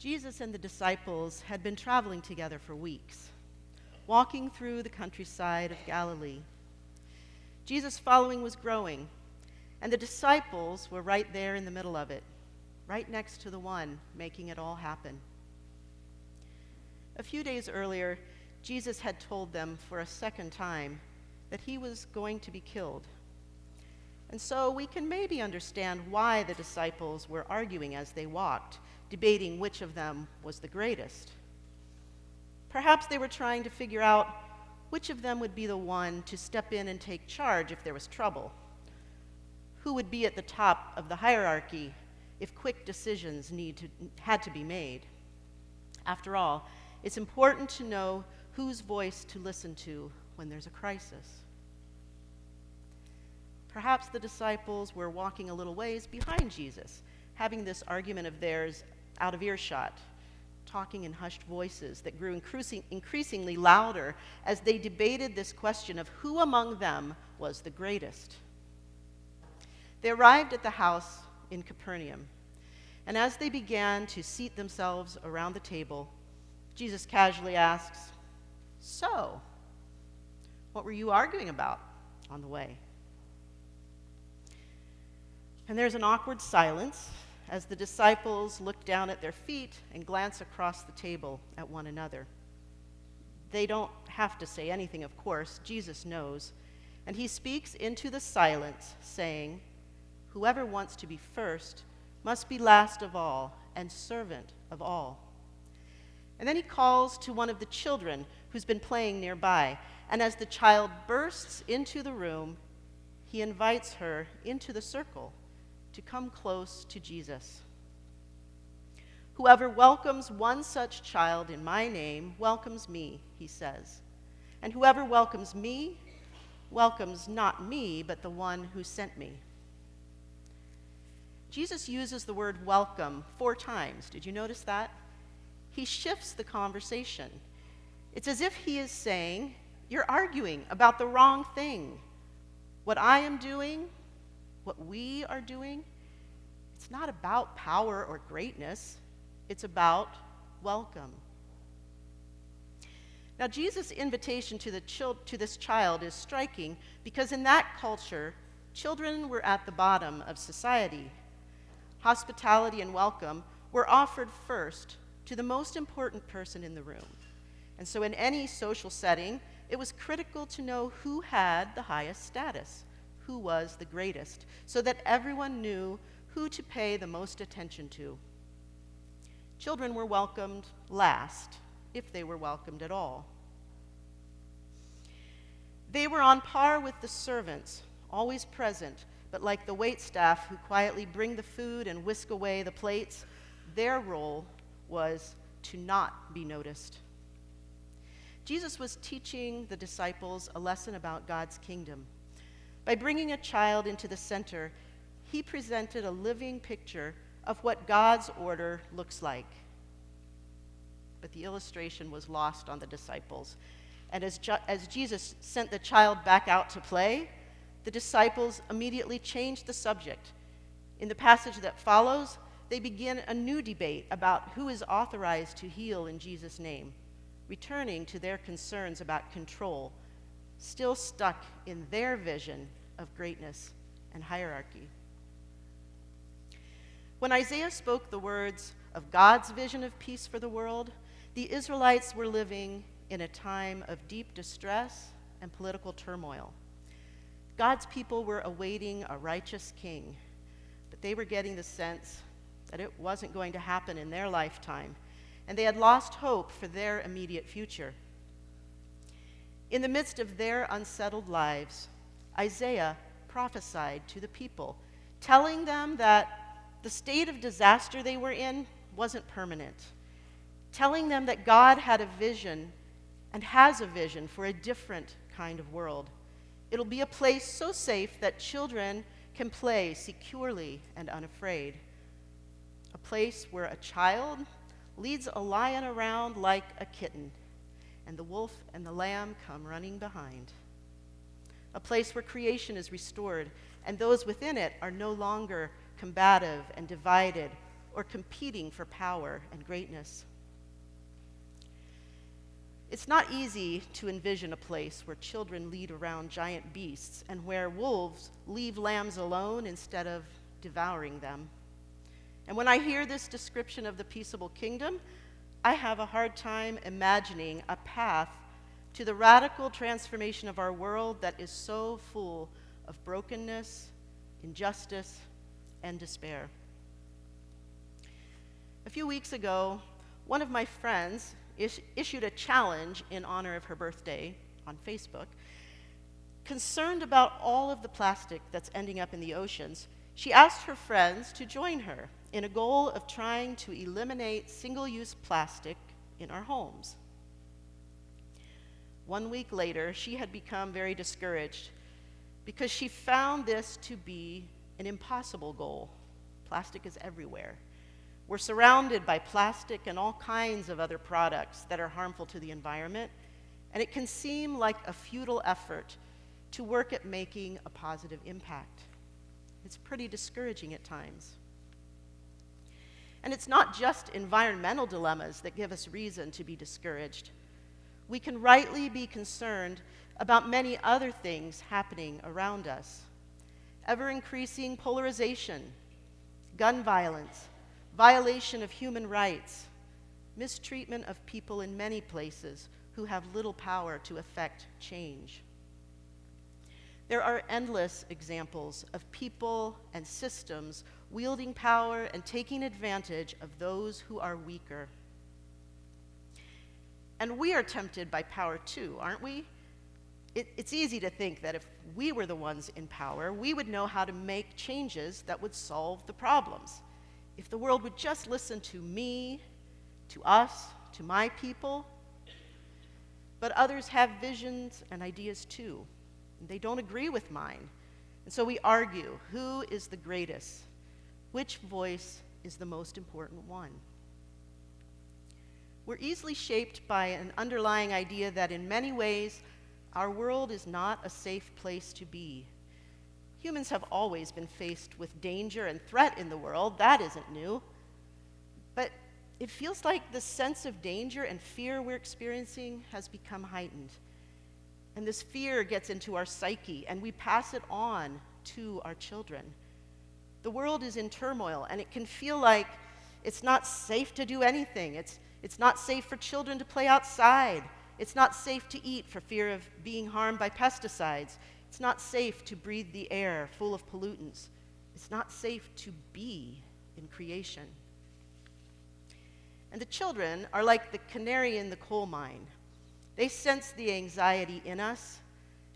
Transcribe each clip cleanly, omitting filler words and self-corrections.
Jesus and the disciples had been traveling together for weeks, walking through the countryside of Galilee. Jesus' following was growing, and the disciples were right there in the middle of it, right next to the one making it all happen. A few days earlier, Jesus had told them for a second time that he was going to be killed. And so we can maybe understand why the disciples were arguing as they walked, debating which of them was the greatest. Perhaps they were trying to figure out which of them would be the one to step in and take charge if there was trouble. Who would be at the top of the hierarchy if quick decisions had to be made? After all, it's important to know whose voice to listen to when there's a crisis. Perhaps the disciples were walking a little ways behind Jesus, having this argument of theirs out of earshot, talking in hushed voices that grew increasingly louder as they debated this question of who among them was the greatest. They arrived at the house in Capernaum, and as they began to seat themselves around the table, Jesus casually asks, "So, what were you arguing about on the way?" And there's an awkward silence as the disciples look down at their feet and glance across the table at one another. They don't have to say anything, of course. Jesus knows. And he speaks into the silence, saying, "Whoever wants to be first must be last of all and servant of all." And then he calls to one of the children who's been playing nearby. And as the child bursts into the room, he invites her into the circle to come close to Jesus. "Whoever welcomes one such child in my name welcomes me," he says. "And whoever welcomes me welcomes not me, but the one who sent me." Jesus uses the word welcome 4 times. Did you notice that? He shifts the conversation. It's as if he is saying, "You're arguing about the wrong thing. What I am doing, what we are doing, it's not about power or greatness. It's about welcome." Now, Jesus' invitation to this child is striking because in that culture, children were at the bottom of society. Hospitality and welcome were offered first to the most important person in the room. And so in any social setting, it was critical to know who had the highest status, who was the greatest, so that everyone knew who to pay the most attention to. Children were welcomed last, if they were welcomed at all. They were on par with the servants, always present, but like the waitstaff who quietly bring the food and whisk away the plates, their role was to not be noticed. Jesus was teaching the disciples a lesson about God's kingdom. By bringing a child into the center, he presented a living picture of what God's order looks like. But the illustration was lost on the disciples. And as Jesus sent the child back out to play, the disciples immediately changed the subject. In the passage that follows, they begin a new debate about who is authorized to heal in Jesus' name, returning to their concerns about control, still stuck in their vision of greatness and hierarchy. When Isaiah spoke the words of God's vision of peace for the world, the Israelites were living in a time of deep distress and political turmoil. God's people were awaiting a righteous king, but they were getting the sense that it wasn't going to happen in their lifetime, and they had lost hope for their immediate future. In the midst of their unsettled lives, Isaiah prophesied to the people, telling them that the state of disaster they were in wasn't permanent, telling them that God had a vision and has a vision for a different kind of world. It'll be a place so safe that children can play securely and unafraid. A place where a child leads a lion around like a kitten, and the wolf and the lamb come running behind. A place where creation is restored, and those within it are no longer combative and divided, or competing for power and greatness. It's not easy to envision a place where children lead around giant beasts and where wolves leave lambs alone instead of devouring them. And when I hear this description of the peaceable kingdom, I have a hard time imagining a path to the radical transformation of our world that is so full of brokenness, injustice, and despair. A few weeks ago, one of my friends issued a challenge in honor of her birthday on Facebook. Concerned about all of the plastic that's ending up in the oceans, she asked her friends to join her in a goal of trying to eliminate single-use plastic in our homes. 1 week later, she had become very discouraged because she found this to be an impossible goal. Plastic is everywhere. We're surrounded by plastic and all kinds of other products that are harmful to the environment, and it can seem like a futile effort to work at making a positive impact. It's pretty discouraging at times. And it's not just environmental dilemmas that give us reason to be discouraged. We can rightly be concerned about many other things happening around us. Ever-increasing polarization, gun violence, violation of human rights, mistreatment of people in many places who have little power to effect change. There are endless examples of people and systems wielding power and taking advantage of those who are weaker. And we are tempted by power too, aren't we? It's easy to think that if we were the ones in power, we would know how to make changes that would solve the problems. If the world would just listen to me, to us, to my people. But others have visions and ideas too. They don't agree with mine. And so we argue, who is the greatest? Which voice is the most important one? We're easily shaped by an underlying idea that in many ways, our world is not a safe place to be. Humans have always been faced with danger and threat in the world. That isn't new. But it feels like the sense of danger and fear we're experiencing has become heightened. And this fear gets into our psyche, and we pass it on to our children. The world is in turmoil, and it can feel like it's not safe to do anything. It's not safe for children to play outside. It's not safe to eat for fear of being harmed by pesticides. It's not safe to breathe the air full of pollutants. It's not safe to be in creation. And the children are like the canary in the coal mine. They sense the anxiety in us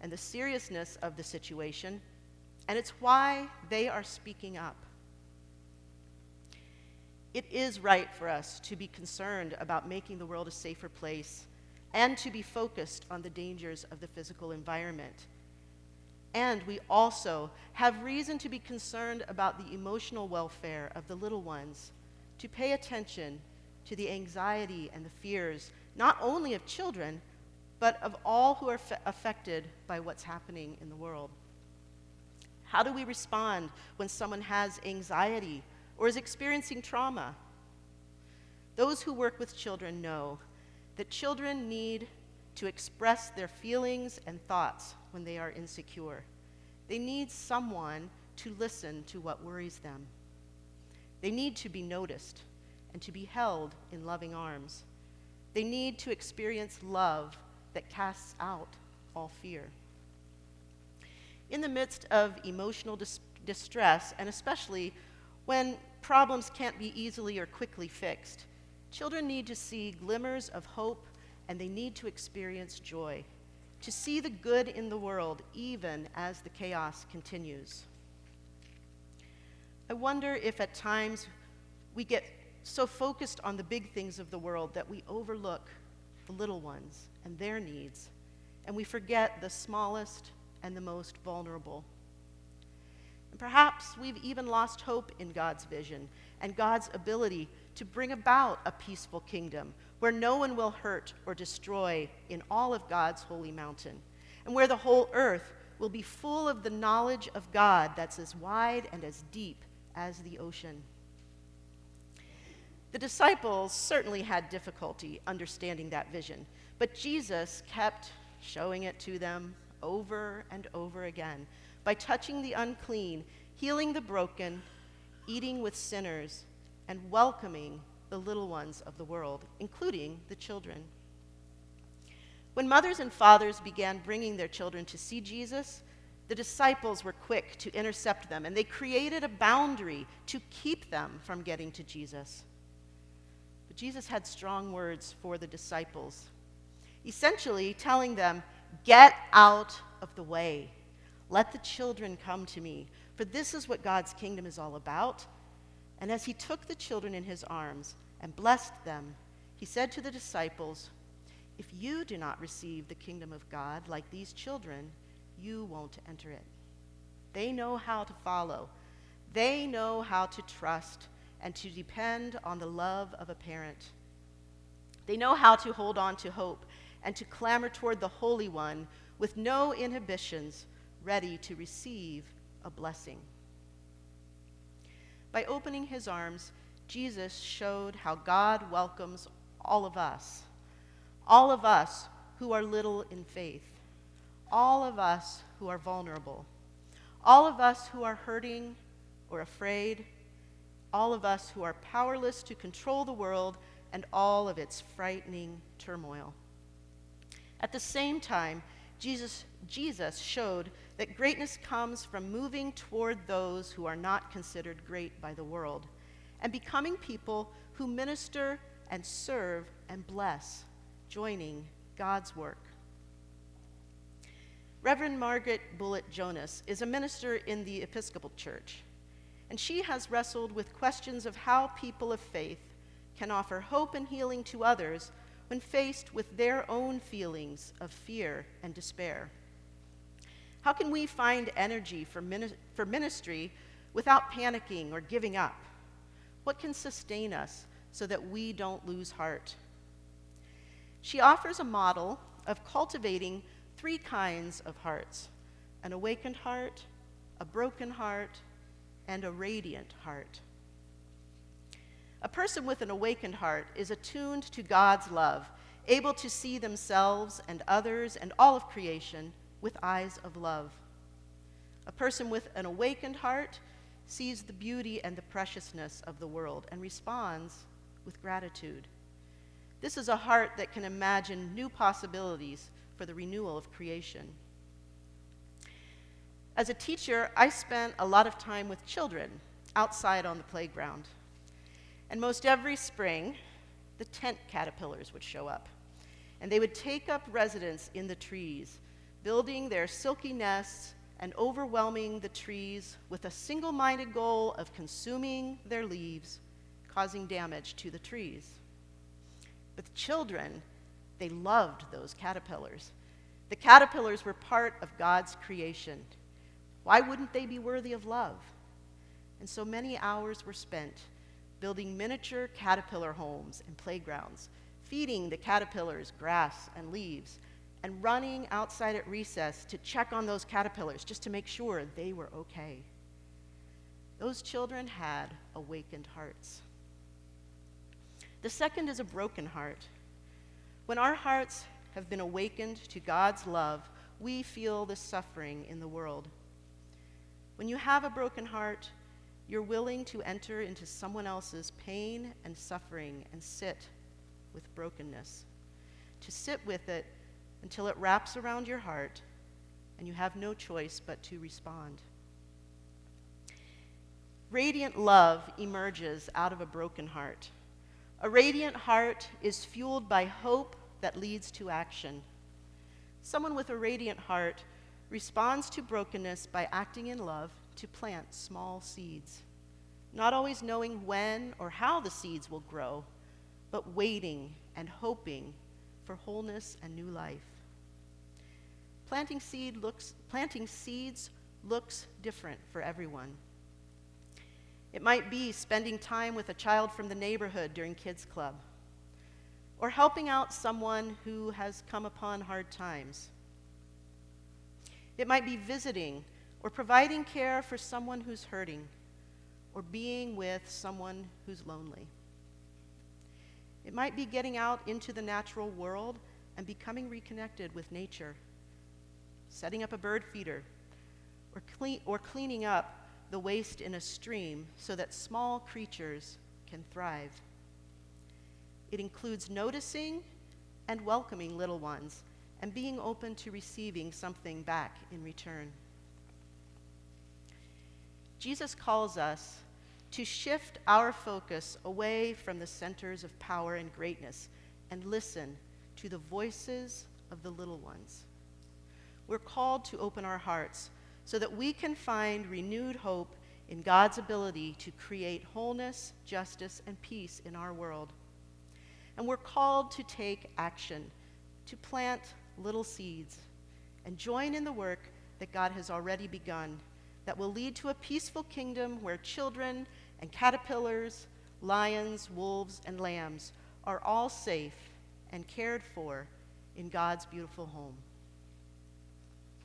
and the seriousness of the situation, and it's why they are speaking up. It is right for us to be concerned about making the world a safer place and to be focused on the dangers of the physical environment. And we also have reason to be concerned about the emotional welfare of the little ones, to pay attention to the anxiety and the fears, not only of children, but of all who are affected by what's happening in the world. How do we respond when someone has anxiety or is experiencing trauma? Those who work with children know that children need to express their feelings and thoughts when they are insecure. They need someone to listen to what worries them. They need to be noticed and to be held in loving arms. They need to experience love that casts out all fear. In the midst of emotional distress, and especially when problems can't be easily or quickly fixed, children need to see glimmers of hope, and they need to experience joy, to see the good in the world even as the chaos continues. I wonder if at times we get so focused on the big things of the world that we overlook the little ones and their needs, and we forget the smallest and the most vulnerable. And perhaps we've even lost hope in God's vision and God's ability to bring about a peaceful kingdom where no one will hurt or destroy in all of God's holy mountain, and where the whole earth will be full of the knowledge of God that's as wide and as deep as the ocean. The disciples certainly had difficulty understanding that vision, but Jesus kept showing it to them over and over again by touching the unclean, healing the broken, eating with sinners, and welcoming the little ones of the world, including the children. When mothers and fathers began bringing their children to see Jesus, the disciples were quick to intercept them, and they created a boundary to keep them from getting to Jesus. But Jesus had strong words for the disciples, essentially telling them, "Get out of the way. Let the children come to me, for this is what God's kingdom is all about." And as he took the children in his arms and blessed them, he said to the disciples, "If you do not receive the kingdom of God like these children, you won't enter it." They know how to follow. They know how to trust and to depend on the love of a parent. They know how to hold on to hope and to clamor toward the Holy One with no inhibitions, ready to receive a blessing. By opening his arms, Jesus showed how God welcomes all of us who are little in faith, all of us who are vulnerable, all of us who are hurting or afraid, all of us who are powerless to control the world and all of its frightening turmoil. At the same time, Jesus showed that greatness comes from moving toward those who are not considered great by the world and becoming people who minister and serve and bless, joining God's work. Reverend Margaret Bullitt Jonas is a minister in the Episcopal Church, and she has wrestled with questions of how people of faith can offer hope and healing to others when faced with their own feelings of fear and despair. How can we find energy for ministry without panicking or giving up? What can sustain us so that we don't lose heart? She offers a model of cultivating 3 kinds of hearts: an awakened heart, a broken heart, and a radiant heart. A person with an awakened heart is attuned to God's love, able to see themselves and others and all of creation with eyes of love. A person with an awakened heart sees the beauty and the preciousness of the world and responds with gratitude. This is a heart that can imagine new possibilities for the renewal of creation. As a teacher, I spent a lot of time with children outside on the playground. And most every spring, the tent caterpillars would show up, and they would take up residence in the trees, building their silky nests and overwhelming the trees with a single-minded goal of consuming their leaves, causing damage to the trees. But the children, they loved those caterpillars. The caterpillars were part of God's creation. Why wouldn't they be worthy of love? And so many hours were spent building miniature caterpillar homes and playgrounds, feeding the caterpillars grass and leaves, and running outside at recess to check on those caterpillars just to make sure they were okay. Those children had awakened hearts. The second is a broken heart. When our hearts have been awakened to God's love, we feel the suffering in the world. When you have a broken heart, you're willing to enter into someone else's pain and suffering and sit with brokenness, to sit with it until it wraps around your heart and you have no choice but to respond. Radiant love emerges out of a broken heart. A radiant heart is fueled by hope that leads to action. Someone with a radiant heart responds to brokenness by acting in love to plant small seeds, not always knowing when or how the seeds will grow, but waiting and hoping for wholeness and new life. Planting seeds looks different for everyone. It might be spending time with a child from the neighborhood during Kids Club, or helping out someone who has come upon hard times. It might be visiting or providing care for someone who's hurting, or being with someone who's lonely. It might be getting out into the natural world and becoming reconnected with nature, setting up a bird feeder, or cleaning up the waste in a stream so that small creatures can thrive. It includes noticing and welcoming little ones and being open to receiving something back in return. Jesus calls us to shift our focus away from the centers of power and greatness and listen to the voices of the little ones. We're called to open our hearts so that we can find renewed hope in God's ability to create wholeness, justice, and peace in our world. And we're called to take action, to plant little seeds, and join in the work that God has already begun that will lead to a peaceful kingdom where children and caterpillars, lions, wolves, and lambs are all safe and cared for in God's beautiful home.